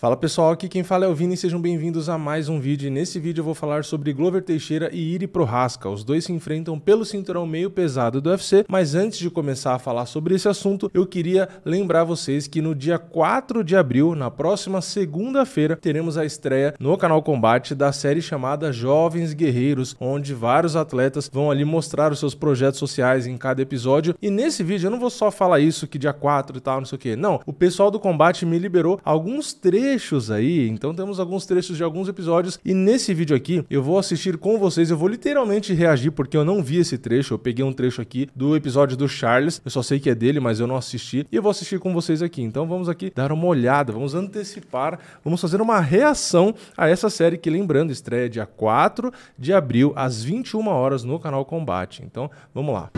Fala pessoal, aqui quem fala é o Vini e sejam bem-vindos a mais um vídeo. E nesse vídeo eu vou falar sobre Glover Teixeira e Iri Prochazka. Os dois se enfrentam pelo cinturão meio pesado do UFC, mas antes de começar a falar sobre esse assunto, eu queria lembrar vocês que no dia 4 de abril, na próxima segunda-feira, teremos a estreia no Canal Combate da série chamada Jovens Guerreiros, onde vários atletas vão ali mostrar os seus projetos sociais em cada episódio. E nesse vídeo eu não vou só falar isso, que dia 4 e tal, não sei o que. Não, o pessoal do Combate me liberou alguns trechos aí, então temos alguns trechos de alguns episódios e nesse vídeo aqui eu vou assistir com vocês, eu vou literalmente reagir porque eu não vi esse trecho, eu peguei um trecho aqui do episódio do Charles, eu só sei que é dele, mas eu não assisti e eu vou assistir com vocês aqui, então vamos aqui dar uma olhada, vamos antecipar, vamos fazer uma reação a essa série que, lembrando, estreia dia 4 de abril às 21 horas no Canal Combate, então vamos lá.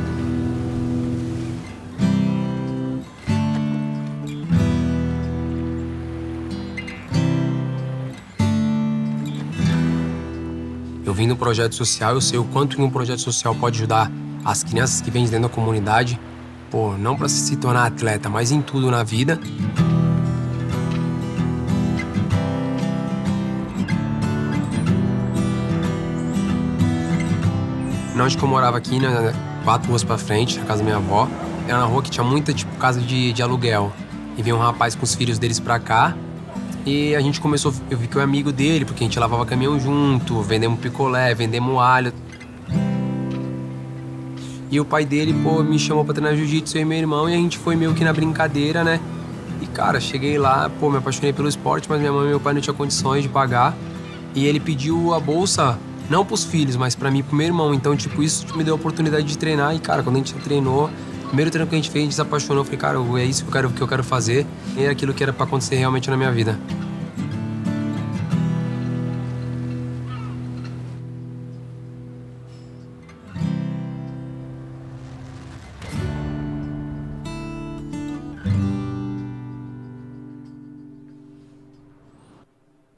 Eu vim do projeto social, eu sei o quanto um projeto social pode ajudar as crianças que vêm dentro da comunidade. Pô, não para se tornar atleta, mas em tudo na vida. Onde que eu morava aqui, né, 4 ruas pra frente, na casa da minha avó, era uma rua que tinha muita, tipo, casa de aluguel. E veio um rapaz com os filhos deles pra cá. E a gente começou, eu vi que eu era amigo dele, porque a gente lavava caminhão junto, vendemos picolé, vendemos alho. E o pai dele, pô, me chamou pra treinar jiu-jitsu, eu e meu irmão, e a gente foi meio que na brincadeira, né? E, cara, cheguei lá, pô, me apaixonei pelo esporte, mas minha mãe e meu pai não tinham condições de pagar. E ele pediu a bolsa, não pros filhos, mas pra mim e pro meu irmão. Então, tipo, isso me deu a oportunidade de treinar. E, cara, quando a gente treinou, primeiro treino que a gente fez, a gente se apaixonou. Eu falei, cara, é isso que eu quero fazer. E era aquilo que era pra acontecer realmente na minha vida.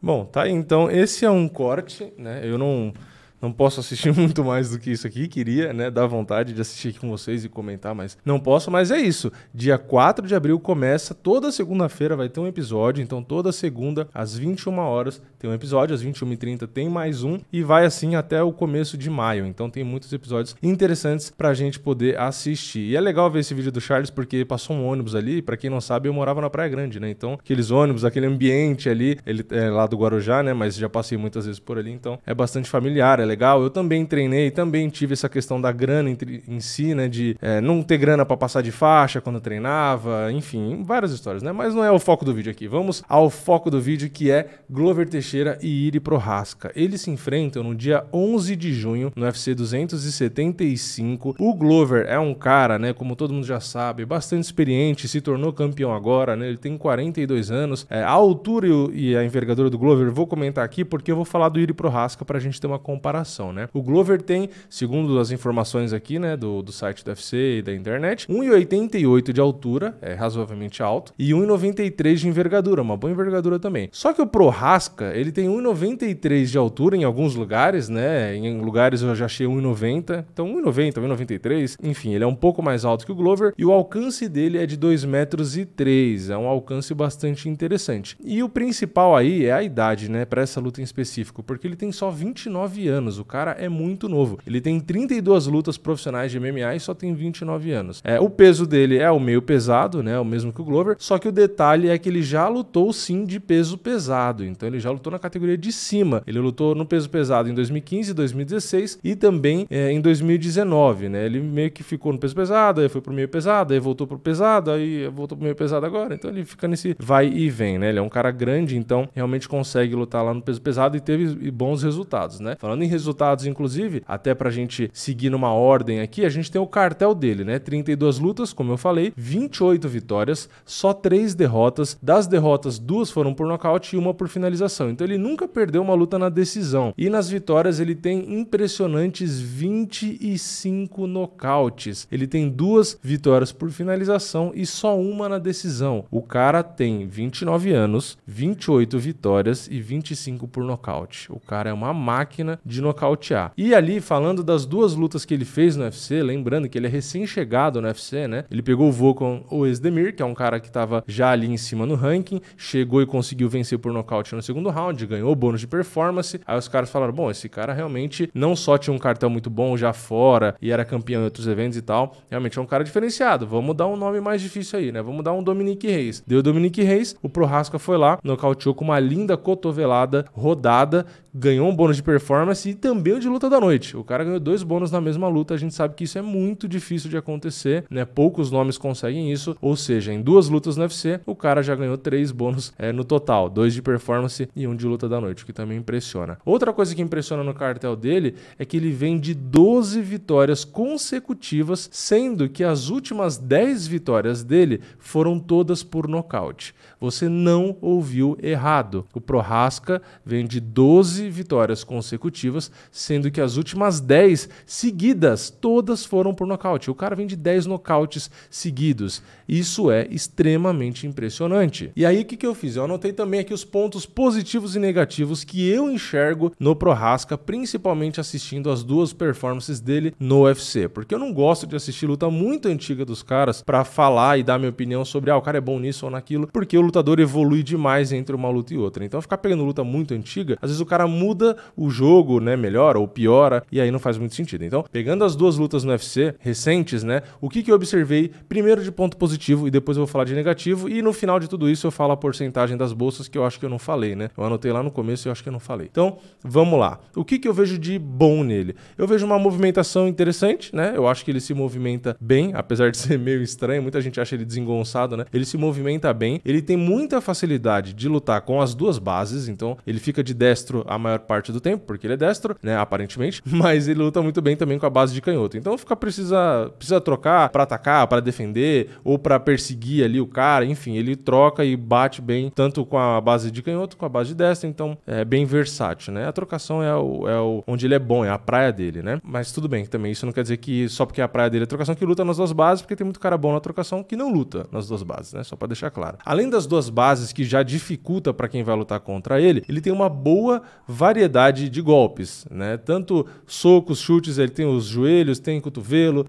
Bom, tá aí, então esse é um corte, né? Eu não posso assistir muito mais do que isso aqui, queria, né, dar vontade de assistir aqui com vocês e comentar, mas não posso, mas é isso. Dia 4 de abril começa, toda segunda-feira vai ter um episódio, então toda segunda às 21 horas tem um episódio, às 21h30 tem mais um e vai assim até o começo de maio, então tem muitos episódios interessantes pra gente poder assistir. E é legal ver esse vídeo do Charles porque passou um ônibus ali, pra quem não sabe eu morava na Praia Grande, né, então aqueles ônibus, aquele ambiente ali, ele é lá do Guarujá, né, mas já passei muitas vezes por ali, então é bastante familiar, é legal. Eu também treinei, também tive essa questão da grana em si, né, de não ter grana para passar de faixa quando eu treinava, enfim, várias histórias, né, mas não é o foco do vídeo aqui. Vamos ao foco do vídeo, que é Glover Teixeira e Iri Prochazka. Eles se enfrentam no dia 11 de junho no UFC 275. O Glover é um cara, né, como todo mundo já sabe, bastante experiente, se tornou campeão agora, né, ele tem 42 anos. A altura e a envergadura do Glover eu vou comentar aqui porque eu vou falar do Iri Prochazka pra gente ter uma comparação, né? O Glover tem, segundo as informações aqui, né, do site do UFC e da internet, 1,88 de altura, é razoavelmente alto, e 1,93 de envergadura, uma boa envergadura também. Só que o Prochazka, ele tem 1,93 de altura em alguns lugares, né? Em lugares eu já achei 1,90, então 1,90, 1,93, enfim, ele é um pouco mais alto que o Glover e o alcance dele é de 2,3 metros, é um alcance bastante interessante. E o principal aí é a idade, né, para essa luta em específico, porque ele tem só 29 anos. O cara é muito novo. Ele tem 32 lutas profissionais de MMA e só tem 29 anos. O peso dele é o meio pesado, né? O mesmo que o Glover. Só que o detalhe é que ele já lutou sim de peso pesado. Então ele já lutou na categoria de cima. Ele lutou no peso pesado em 2015, 2016 e também em 2019, né? Ele meio que ficou no peso pesado, aí foi pro meio pesado, aí voltou pro pesado, aí voltou pro meio pesado agora. Então ele fica nesse vai e vem, né? Ele é um cara grande, então realmente consegue lutar lá no peso pesado e teve bons resultados, né? Falando em resultados, inclusive, até pra gente seguir numa ordem aqui, a gente tem o cartel dele, né? 32 lutas, como eu falei, 28 vitórias, só 3 derrotas. Das derrotas, 2 foram por nocaute e 1 por finalização. Então ele nunca perdeu uma luta na decisão. E nas vitórias ele tem impressionantes 25 nocautes. Ele tem 2 vitórias por finalização e só 1 na decisão. O cara tem 29 anos, 28 vitórias e 25 por nocaute. O cara é uma máquina de nocautear. E ali, falando das duas lutas que ele fez no UFC, lembrando que ele é recém-chegado no UFC, né? Ele pegou o Volkan Oezdemir, que é um cara que tava já ali em cima no ranking, chegou e conseguiu vencer por nocaute no segundo round, ganhou o bônus de performance. Aí os caras falaram, bom, esse cara realmente não só tinha um cartel muito bom já fora e era campeão em outros eventos e tal, realmente é um cara diferenciado. Vamos dar um nome mais difícil aí, né? Vamos dar um Dominique Reis. Deu o Dominique Reis, o Prochazka foi lá, nocauteou com uma linda cotovelada rodada, ganhou um bônus de performance e também o de luta da noite. O cara ganhou 2 bônus na mesma luta. A gente sabe que isso é muito difícil de acontecer, né? Poucos nomes conseguem isso. Ou seja, em 2 lutas no UFC, o cara já ganhou 3 bônus no total. 2 de performance e 1 de luta da noite, o que também impressiona. Outra coisa que impressiona no cartel dele é que ele vem de 12 vitórias consecutivas, sendo que as últimas 10 vitórias dele foram todas por nocaute. Você não ouviu errado. O Prochazka vem de 12 vitórias consecutivas, sendo que as últimas 10 seguidas, todas foram por nocaute. O cara vem de 10 nocautes seguidos. Isso é extremamente impressionante. E aí, o que eu fiz? Eu anotei também aqui os pontos positivos e negativos que eu enxergo no Prochazka, principalmente assistindo as 2 performances dele no UFC. Porque eu não gosto de assistir luta muito antiga dos caras pra falar e dar minha opinião sobre, o cara é bom nisso ou naquilo, porque o lutador evolui demais entre uma luta e outra. Então, ficar pegando luta muito antiga, às vezes o cara muda o jogo, né, melhora ou piora, e aí não faz muito sentido. Então, pegando as 2 lutas no UFC recentes, né, o que eu observei, primeiro de ponto positivo e depois eu vou falar de negativo, e no final de tudo isso eu falo a porcentagem das bolsas que eu acho que eu não falei, né? Eu anotei lá no começo e eu acho que eu não falei. Então, vamos lá. O que eu vejo de bom nele? Eu vejo uma movimentação interessante, né? Eu acho que ele se movimenta bem, apesar de ser meio estranho, muita gente acha ele desengonçado, né? Ele se movimenta bem, ele tem muita facilidade de lutar com as 2 bases, então ele fica de destro a maior parte do tempo, porque ele é destro, né, aparentemente, mas ele luta muito bem também com a base de canhoto. Então precisa trocar para atacar, para defender ou para perseguir ali o cara, enfim, ele troca e bate bem tanto com a base de canhoto, com a base de destra, então é bem versátil, né? A trocação é onde ele é bom, é a praia dele, né? Mas tudo bem, também isso não quer dizer que só porque a praia dele é a trocação que luta nas 2 bases, porque tem muito cara bom na trocação que não luta nas 2 bases, né? Só para deixar claro. Além das 2 bases que já dificulta para quem vai lutar contra ele, ele tem uma boa variedade de golpes, né? Tanto socos, chutes, ele tem os joelhos, tem cotovelo,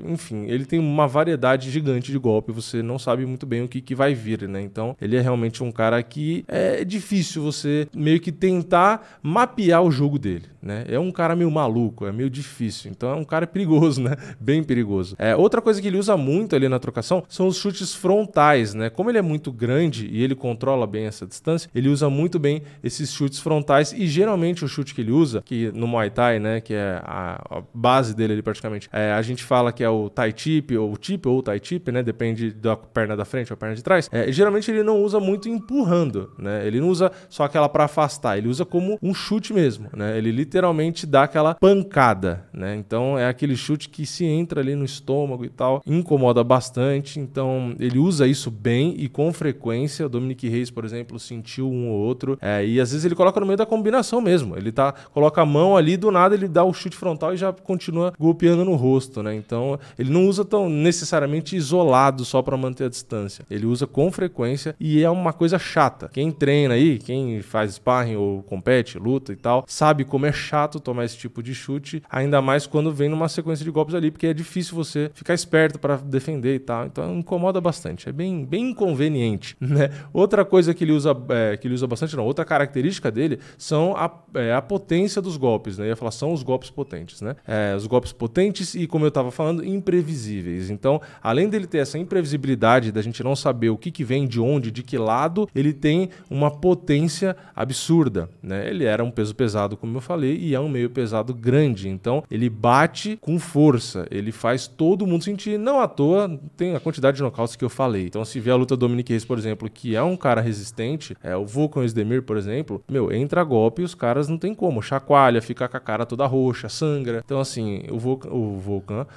enfim, ele tem uma variedade gigante de golpe, você não sabe muito bem o que vai vir, né? Então, ele é realmente um cara que é difícil você meio que tentar mapear o jogo dele, né? É um cara meio maluco, é meio difícil, então é um cara perigoso, né? Bem perigoso. Outra coisa que ele usa muito ali na trocação são os chutes frontais, né? Como ele é muito grande e ele controla bem essa distância, ele usa muito bem esses chutes frontais e geralmente o chute que ele usa, que no Muay Thai, né, que é a base dele ali praticamente, a gente fala que é o Thai Chip ou o Chip ou o Thai Chip, né, depende da perna da frente ou a perna de trás. Geralmente ele não usa muito empurrando, né? Ele não usa só aquela para afastar, ele usa como um chute mesmo, né? Ele literalmente dá aquela pancada, né? Então é aquele chute que se entra ali no estômago e tal, incomoda bastante. Então ele usa isso bem e com frequência. O Dominique Reis, por exemplo, sentiu um ou outro, e às vezes ele coloca no meio da combinação mesmo. Ele coloca a mão ali, do nada ele dá o chute frontal e já continua golpeando no rosto, né? Então ele não usa tão necessariamente isolado só para manter a distância. Ele usa com frequência e é uma coisa chata. Quem treina aí, quem faz sparring ou compete, luta e tal, sabe como é chato tomar esse tipo de chute, ainda mais quando vem numa sequência de golpes ali, porque é difícil você ficar esperto para defender e tal. Então incomoda bastante, é bem inconveniente, né? Outra coisa que ele usa bastante, não, outra característica dele são a potência dos golpes, né? Eu ia falar, são os golpes potentes, né? Os golpes potentes e, como eu estava falando, imprevisíveis. Então, além dele ter essa imprevisibilidade da gente não saber o que vem de onde, de que lado, ele tem uma potência absurda, né? Ele era um peso pesado, como eu falei, e é um meio pesado grande. Então, ele bate com força, ele faz todo mundo sentir. Não à toa tem a quantidade de nocautes que eu falei. Então, se vier a luta do Dominique Reis, por exemplo, que é um cara resistente, o Volkan Oezdemir, por exemplo, entra golpe e os caras não tem como. Chacoalha, fica com a cara toda roxa, sangra. Então, assim, o Volkan,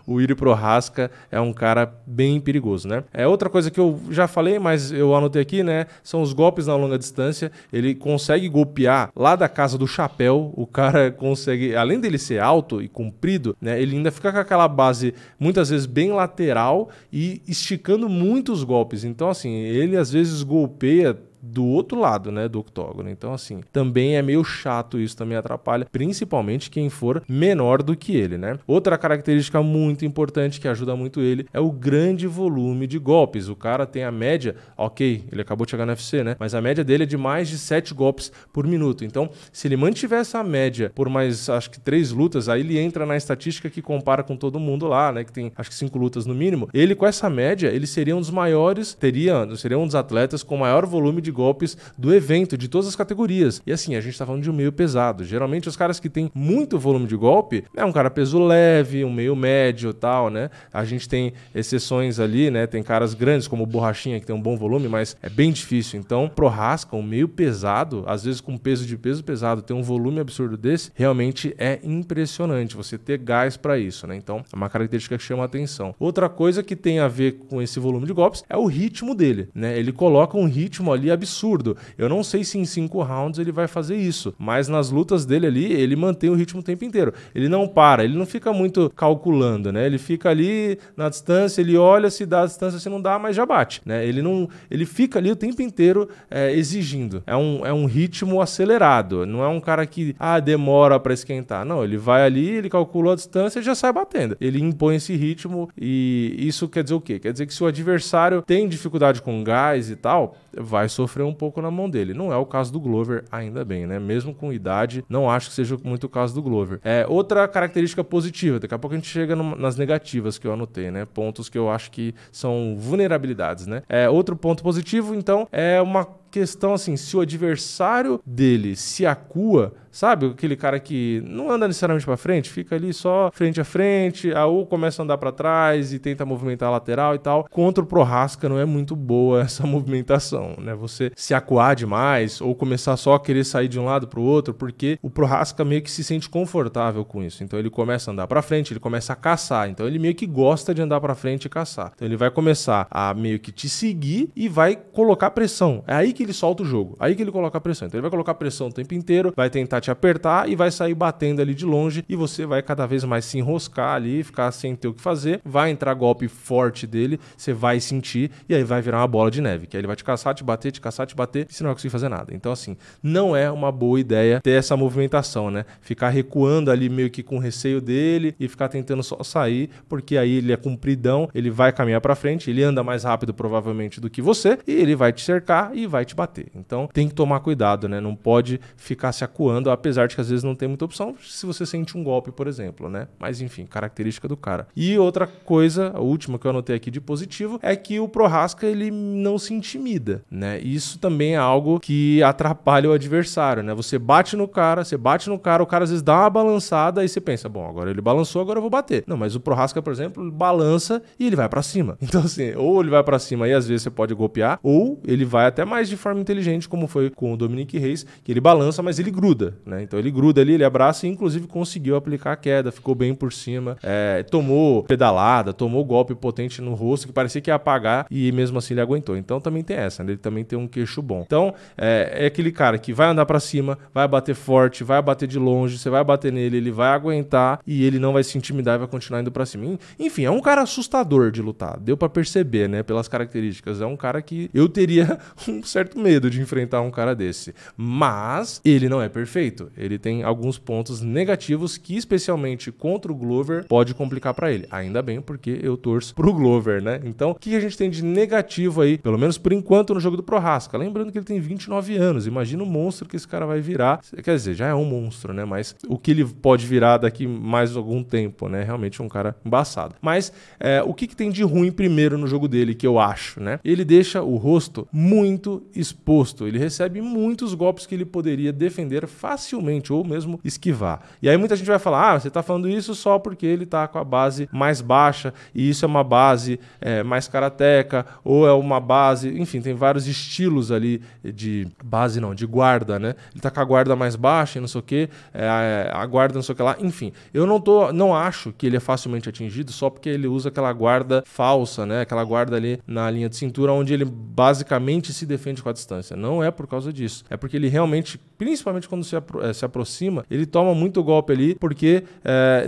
o Iri Prochazka é um cara bem perigoso, né? Outra coisa que eu já falei, mas eu anotei aqui, né? São os golpes na longa distância. Ele consegue golpear lá da casa do chapéu. O cara consegue, além dele ser alto e comprido, né? Ele ainda fica com aquela base muitas vezes bem lateral e esticando muitos golpes. Então, assim, ele às vezes golpeia do outro lado, né, do octógono. Então, assim, também é meio chato isso, também atrapalha, principalmente quem for menor do que ele, né? Outra característica muito importante que ajuda muito ele é o grande volume de golpes. O cara tem a média, ok, ele acabou de chegar no UFC, né? Mas a média dele é de mais de 7 golpes por minuto. Então, se ele mantiver essa média por mais, acho que 3 lutas, aí ele entra na estatística que compara com todo mundo lá, né? Que tem, acho que 5 lutas no mínimo. Ele, com essa média, ele seria um dos maiores, seria um dos atletas com maior volume de golpes do evento, de todas as categorias. E assim, a gente tá falando de um meio pesado. Geralmente, os caras que tem muito volume de golpe, é um cara peso leve, um meio médio e tal, né? A gente tem exceções ali, né? Tem caras grandes como o Borrachinha, que tem um bom volume, mas é bem difícil. Então, Prochazka, um meio pesado, às vezes com peso pesado, ter um volume absurdo desse, realmente é impressionante você ter gás para isso, né? Então, é uma característica que chama a atenção. Outra coisa que tem a ver com esse volume de golpes é o ritmo dele, né? Ele coloca um ritmo ali absurdo. Eu não sei se em 5 rounds ele vai fazer isso, mas nas lutas dele ali, ele mantém o ritmo o tempo inteiro. Ele não para, ele não fica muito calculando, né? Ele fica ali na distância, ele olha, se dá a distância, se não dá, mas já bate, né? Ele fica ali o tempo inteiro exigindo. É um ritmo acelerado, não é um cara que demora para esquentar. Não, ele vai ali, ele calcula a distância e já sai batendo. Ele impõe esse ritmo e isso quer dizer o quê? Quer dizer que se o adversário tem dificuldade com gás e tal, vai sofrer um pouco na mão dele. Não é o caso do Glover, ainda bem, né? Mesmo com idade, não acho que seja muito o caso do Glover. Outra característica positiva, daqui a pouco a gente chega nas negativas que eu anotei, né? Pontos que eu acho que são vulnerabilidades, né? Outro ponto positivo, então, é uma questão assim, se o adversário dele se acua, sabe? Aquele cara que não anda necessariamente para frente, fica ali só frente a frente, ou começa a andar para trás e tenta movimentar a lateral e tal. Contra o Prochazka não é muito boa essa movimentação, né? Você se acuar demais ou começar só a querer sair de um lado para o outro, porque o Prochazka meio que se sente confortável com isso. Então ele começa a andar para frente, ele começa a caçar. Então ele meio que gosta de andar para frente e caçar. Então ele vai começar a meio que te seguir e vai colocar pressão. É aí que ele solta o jogo, aí que ele coloca a pressão. Então ele vai colocar pressão o tempo inteiro, vai tentar te apertar e vai sair batendo ali de longe e você vai cada vez mais se enroscar ali, ficar sem ter o que fazer, vai entrar golpe forte dele, você vai sentir e aí vai virar uma bola de neve, que aí ele vai te caçar, te bater, te caçar, te bater e você não vai conseguir fazer nada. Então assim, não é uma boa ideia ter essa movimentação, né? Ficar recuando ali meio que com receio dele e ficar tentando só sair, porque aí ele é compridão, ele vai caminhar pra frente, ele anda mais rápido provavelmente do que você e ele vai te cercar e vai te bater. Então tem que tomar cuidado, né? Não pode ficar se acuando, apesar de que às vezes não tem muita opção se você sente um golpe, por exemplo, né? Mas enfim, característica do cara. E outra coisa, a última que eu anotei aqui de positivo, é que o Prochazka, ele não se intimida, né? Isso também é algo que atrapalha o adversário, né? Você bate no cara, o cara às vezes dá uma balançada e você pensa, bom, agora ele balançou, agora eu vou bater. Não, mas o Prochazka, por exemplo, ele balança e ele vai pra cima. Então assim, ou ele vai pra cima e às vezes você pode golpear, ou ele vai até mais de forma inteligente, como foi com o Dominic Reyes, que ele balança, mas ele gruda, né? Então ele gruda ali, ele abraça e inclusive conseguiu aplicar a queda, ficou bem por cima, tomou pedalada, tomou golpe potente no rosto que parecia que ia apagar e mesmo assim ele aguentou. Então também tem essa, né? Ele também tem um queixo bom. Então é aquele cara que vai andar pra cima, vai bater forte, vai bater de longe, você vai bater nele, ele vai aguentar e ele não vai se intimidar e vai continuar indo pra cima. Enfim, é um cara assustador de lutar, deu pra perceber, né? Pelas características, é um cara que eu teria um certo medo de enfrentar um cara desse. Mas ele não é perfeito. Ele tem alguns pontos negativos que, especialmente contra o Glover, pode complicar pra ele. Ainda bem, porque eu torço pro Glover, né? Então, o que a gente tem de negativo aí, pelo menos por enquanto, no jogo do Prochazka? Lembrando que ele tem 29 anos. Imagina o monstro que esse cara vai virar. Quer dizer, já é um monstro, né? Mas o que ele pode virar daqui mais algum tempo, né? Realmente é um cara embaçado. Mas o que tem de ruim primeiro no jogo dele, que eu acho, né? Ele deixa o rosto muito exposto. Ele recebe muitos golpes que ele poderia defender facilmente ou mesmo esquivar. E aí muita gente vai falar, você tá falando isso só porque ele tá com a base mais baixa e isso é uma base mais karateca ou é uma base, enfim, tem vários estilos ali de base não, de guarda, né? Ele tá com a guarda mais baixa e não sei o que, a guarda não sei o que lá, enfim. Eu não acho que ele é facilmente atingido só porque ele usa aquela guarda falsa, né? Aquela guarda ali na linha de cintura onde ele basicamente se defende com a distância. Não é por causa disso. É porque ele realmente, principalmente quando se aproxima, ele toma muito golpe ali porque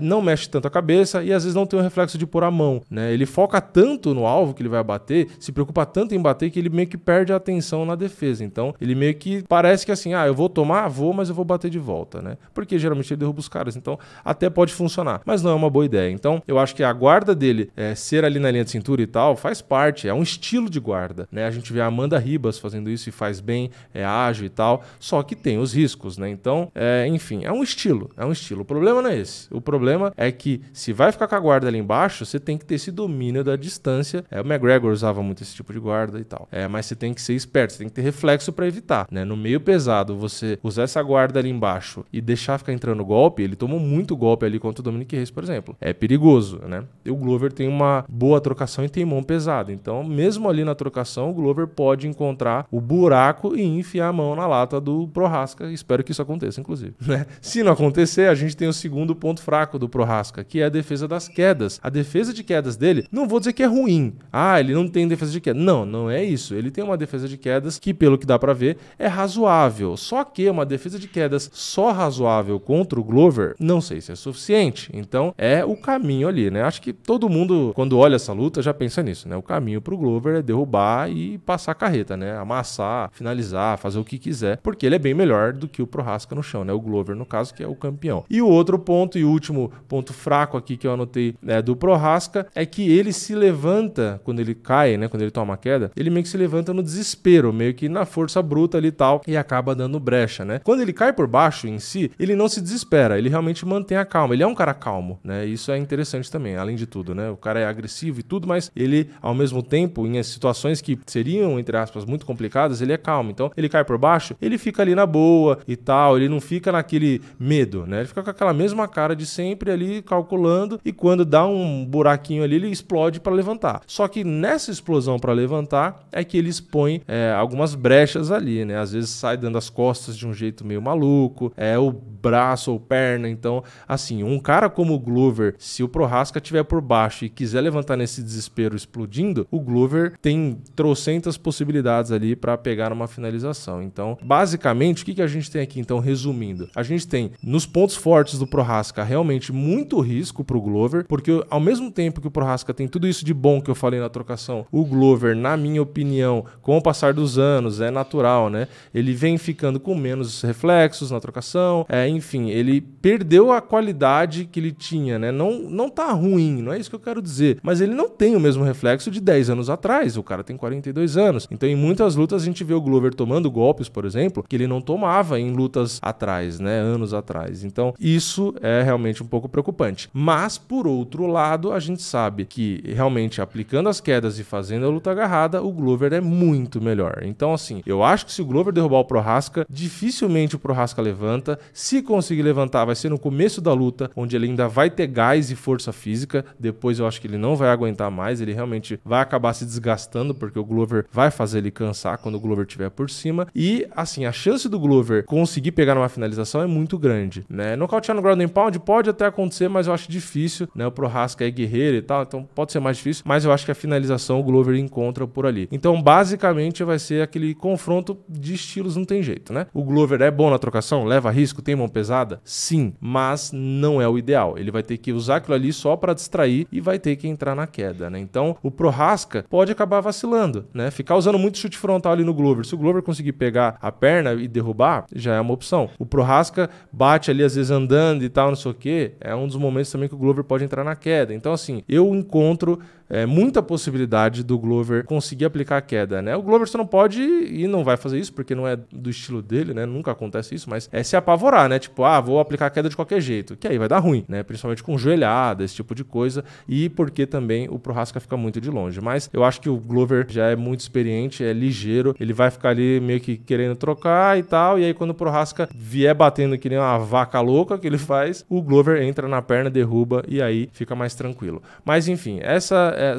não mexe tanto a cabeça e às vezes não tem o reflexo de pôr a mão, né? Ele foca tanto no alvo que ele vai bater, se preocupa tanto em bater que ele meio que perde a atenção na defesa. Então, ele meio que parece que assim, eu vou tomar, mas eu vou bater de volta, né? Porque geralmente ele derruba os caras. Então, até pode funcionar, mas não é uma boa ideia. Então, eu acho que a guarda dele ser ali na linha de cintura e tal, faz parte, é um estilo de guarda, né? A gente vê a Amanda Ribas fazendo isso e faz bem, é ágil e tal, só que tem os riscos, né? Então, enfim, é um estilo. O problema não é esse. O problema é que se vai ficar com a guarda ali embaixo, você tem que ter esse domínio da distância. O McGregor usava muito esse tipo de guarda e tal. Mas você tem que ser esperto, você tem que ter reflexo para evitar, né? No meio pesado, você usar essa guarda ali embaixo e deixar ficar entrando golpe, ele tomou muito golpe ali contra o Dominic Reyes, por exemplo. É perigoso, né? E o Glover tem uma boa trocação e tem mão pesada. Então, mesmo ali na trocação, o Glover pode encontrar o buraco e enfiar a mão na lata do Prochazka. Espero que isso aconteça, inclusive, né? Se não acontecer, a gente tem o segundo ponto fraco do Prochazka, que é a defesa das quedas. A defesa de quedas dele, não vou dizer que é ruim. Ele não tem defesa de queda. Não é isso. Ele tem uma defesa de quedas que, pelo que dá pra ver, é razoável. Só que uma defesa de quedas só razoável contra o Glover, não sei se é suficiente. Então, é o caminho ali, né? Acho que todo mundo, quando olha essa luta, já pensa nisso, né? O caminho pro Glover é derrubar e passar a carreta, né? Amassar, finalizar, fazer o que quiser, porque ele é bem melhor do que o Prochazka no chão, né? O Glover, no caso, que é o campeão. E o outro ponto e último ponto fraco aqui que eu anotei do Prochazka é que ele se levanta quando ele cai, né? Quando ele toma uma queda, ele meio que se levanta no desespero, meio que na força bruta ali e tal, e acaba dando brecha, né? Quando ele cai por baixo em si, ele não se desespera, ele realmente mantém a calma. Ele é um cara calmo, né? Isso é interessante também, além de tudo, né? O cara é agressivo e tudo, mas ele, ao mesmo tempo, em situações que seriam, entre aspas, muito complicadas, ele é calmo. Então, ele cai por baixo, ele fica ali na boa e tal, ele não fica naquele medo, né? Ele fica com aquela mesma cara de sempre ali, calculando, e quando dá um buraquinho ali, ele explode para levantar. Só que nessa explosão para levantar, é que ele expõe algumas brechas ali, né? Às vezes sai dando as costas de um jeito meio maluco, o braço ou perna. Então, assim, um cara como o Glover, se o Prochazka estiver por baixo e quiser levantar nesse desespero explodindo, o Glover tem trocentas possibilidades ali para pegar uma finalização. Então, basicamente, o que a gente tem aqui, então, resumindo? A gente tem, nos pontos fortes do Prochazka, realmente muito risco pro Glover, porque ao mesmo tempo que o Prochazka tem tudo isso de bom que eu falei na trocação, o Glover, na minha opinião, com o passar dos anos, é natural, né? Ele vem ficando com menos reflexos na trocação, enfim, ele perdeu a qualidade que ele tinha, né? Não tá ruim, não é isso que eu quero dizer, mas ele não tem o mesmo reflexo de 10 anos atrás, o cara tem 42 anos. Então, em muitas lutas, a gente vê o Glover tomando golpes, por exemplo, que ele não tomava em lutas atrás, né? Anos atrás. Então, isso é realmente um pouco preocupante. Mas, por outro lado, a gente sabe que, realmente, aplicando as quedas e fazendo a luta agarrada, o Glover é muito melhor. Então, assim, eu acho que se o Glover derrubar o Prochazka, dificilmente o Prochazka levanta. Se conseguir levantar, vai ser no começo da luta, onde ele ainda vai ter gás e força física. Depois eu acho que ele não vai aguentar mais, ele realmente vai acabar se desgastando, porque o Glover vai fazer ele cansar quando o Glover estiver por cima. E, assim, a chance do Glover conseguir pegar numa finalização é muito grande, né? Nocautear no ground and pound pode até acontecer, mas eu acho difícil, né? O Prochazka é guerreiro e tal, então pode ser mais difícil, mas eu acho que a finalização o Glover encontra por ali. Então, basicamente, vai ser aquele confronto de estilos, não tem jeito, né? O Glover é bom na trocação, leva risco, tem mão pesada? Sim, mas não é o ideal. Ele vai ter que usar aquilo ali só para distrair e vai ter que entrar na queda, né? Então, o Prochazka pode acabar vacilando, né? Ficar usando muito chute frontal ali no Glover. Se o Glover conseguir pegar a perna e derrubar, já é uma opção. O Prochazka bate ali, às vezes, andando e tal, não sei o quê. É um dos momentos também que o Glover pode entrar na queda. Então, assim, eu encontro muita possibilidade do Glover conseguir aplicar a queda, né? O Glover só não pode e não vai fazer isso, porque não é do estilo dele, né? Nunca acontece isso, mas é se apavorar, né? Tipo, vou aplicar a queda de qualquer jeito, que aí vai dar ruim, né? Principalmente com joelhada, esse tipo de coisa, e porque também o Prochazka fica muito de longe. Mas eu acho que o Glover já é muito experiente, é ligeiro, ele vai ficar ali meio que querendo trocar e tal, e aí quando o Prochazka vier batendo que nem uma vaca louca que ele faz, o Glover entra na perna, derruba, e aí fica mais tranquilo. Mas enfim,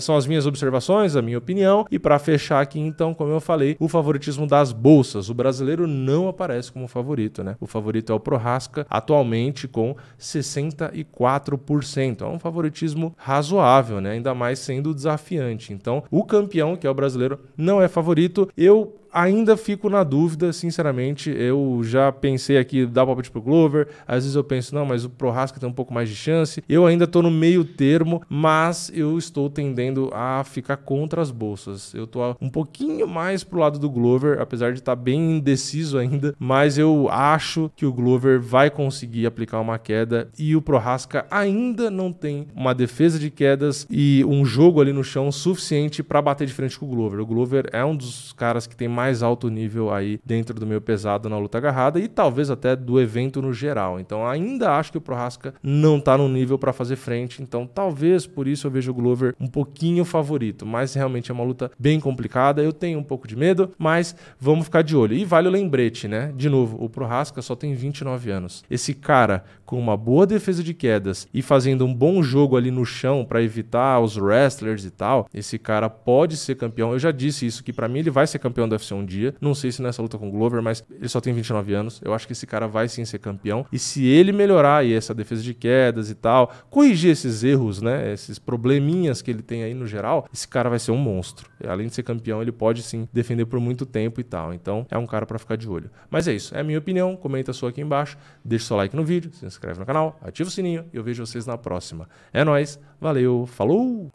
são as minhas observações, a minha opinião. E para fechar aqui, então, como eu falei, o favoritismo das bolsas. O brasileiro não aparece como favorito, né? O favorito é o Prochazka, atualmente com 64%. É um favoritismo razoável, né? Ainda mais sendo desafiante. Então, o campeão, que é o brasileiro, não é favorito. Eu ainda fico na dúvida, sinceramente. Eu já pensei aqui, dar palpite pro Glover. Às vezes eu penso, não, mas o Prochazka tem um pouco mais de chance. Eu ainda tô no meio termo, mas eu estou tendendo a ficar contra as bolsas. Eu tô um pouquinho mais pro lado do Glover, apesar de estar bem indeciso ainda, mas eu acho que o Glover vai conseguir aplicar uma queda e o Prochazka ainda não tem uma defesa de quedas e um jogo ali no chão suficiente para bater de frente com o Glover. O Glover é um dos caras que tem mais alto nível aí dentro do meio pesado na luta agarrada e talvez até do evento no geral. Então ainda acho que o Prochazka não tá no nível para fazer frente, então talvez por isso eu vejo o Glover um pouquinho favorito, mas realmente é uma luta bem complicada. Eu tenho um pouco de medo, mas vamos ficar de olho. E vale o lembrete, né? De novo, o Prochazka só tem 29 anos. Esse cara com uma boa defesa de quedas e fazendo um bom jogo ali no chão para evitar os wrestlers e tal, esse cara pode ser campeão. Eu já disse isso, que para mim ele vai ser campeão do UFC um dia. Não sei se nessa luta com o Glover, mas ele só tem 29 anos. Eu acho que esse cara vai sim ser campeão. E se ele melhorar aí essa defesa de quedas e tal, corrigir esses erros, né, esses probleminhas que ele tem aí no geral, esse cara vai ser um monstro. Além de ser campeão, ele pode sim defender por muito tempo e tal. Então é um cara para ficar de olho. Mas é isso, é a minha opinião. Comenta a sua aqui embaixo, deixa o seu like no vídeo, se inscreve no canal, ativa o sininho e eu vejo vocês na próxima. É nóis, valeu, falou!